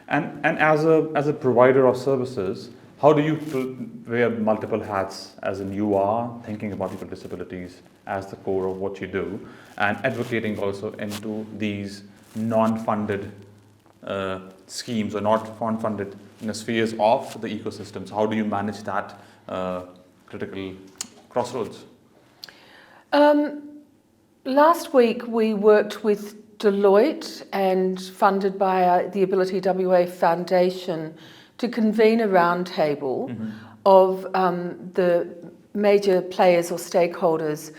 And as a provider of services, how do you wear multiple hats, as in you are thinking about people with disabilities as the core of what you do, and advocating also into these non-funded schemes or not funded spheres of the ecosystems? How do you manage that critical crossroads? Last week we worked with Deloitte and funded by the Ability WA Foundation to convene a roundtable of the major players or stakeholders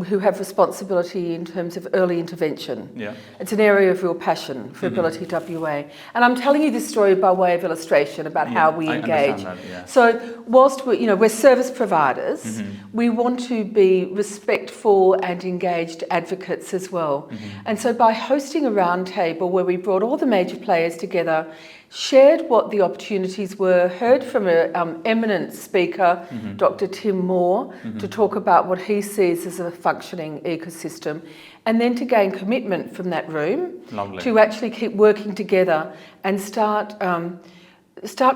who have responsibility in terms of early intervention. Yeah. It's an area of real passion for Ability WA. And I'm telling you this story by way of illustration about how we engage. Understand that, yeah. So whilst we're service providers, we want to be respectful and engaged advocates as well. And so by hosting a roundtable where we brought all the major players together, shared what the opportunities were, heard from an eminent speaker, Dr. Tim Moore, to talk about what he sees as a functioning ecosystem, and then to gain commitment from that room. Lovely. To actually keep working together and start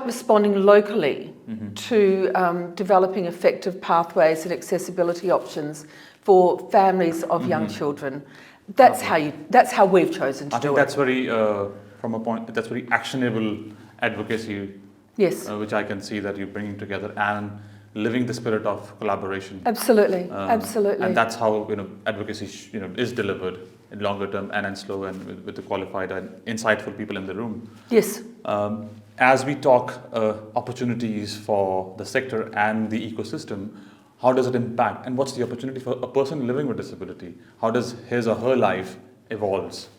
responding locally to developing effective pathways and accessibility options for families of young children. That's how we've chosen to do it. I think that's very that's very actionable advocacy. Yes. Which I can see that you're bringing together and living the spirit of collaboration. Absolutely, absolutely. And that's how advocacy is delivered in longer term and slow and with the qualified and insightful people in the room. Yes. As we talk opportunities for the sector and the ecosystem, how does it impact, and what's the opportunity for a person living with disability? How does his or her life evolves?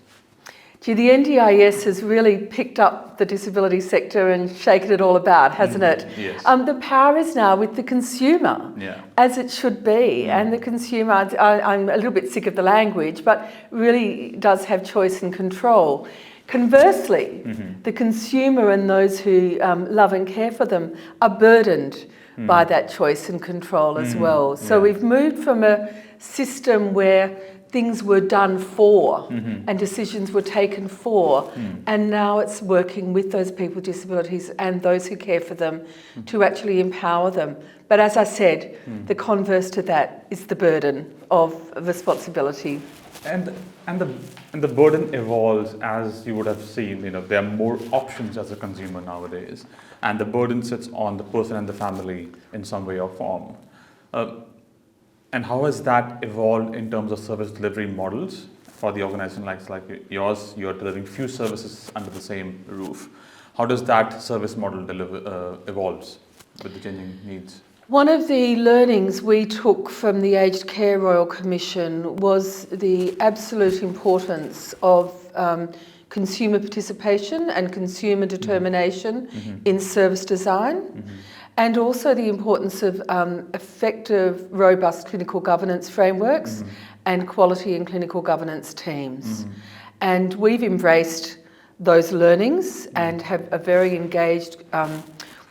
Gee, the NDIS has really picked up the disability sector and shaken it all about, hasn't it? Yes. The power is now with the consumer, as it should be. And the consumer, I'm a little bit sick of the language, but really does have choice and control. Conversely, the consumer and those who love and care for them are burdened by that choice and control as well. So we've moved from a system where things were done for and decisions were taken for, and now it's working with those people with disabilities and those who care for them to actually empower them. But as I said, the converse to that is the burden of responsibility. And the burden evolves, as you would have seen. There are more options as a consumer nowadays, and the burden sits on the person and the family in some way or form. And how has that evolved in terms of service delivery models for the organization like yours? You're delivering few services under the same roof. How does that service model evolves with the changing needs? One of the learnings we took from the Aged Care Royal Commission was the absolute importance of consumer participation and consumer determination in service design. And also the importance of effective, robust clinical governance frameworks and quality and clinical governance teams. And we've embraced those learnings and have a very engaged,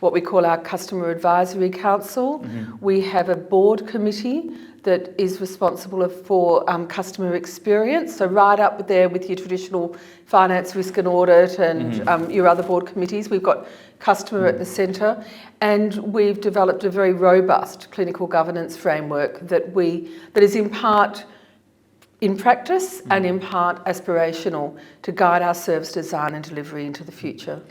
what we call our Customer Advisory Council. We have a board committee that is responsible for customer experience, so right up there with your traditional finance, risk and audit and your other board committees. We've got customer at the centre, and we've developed a very robust clinical governance framework that is in part in practice and in part aspirational to guide our service design and delivery into the future.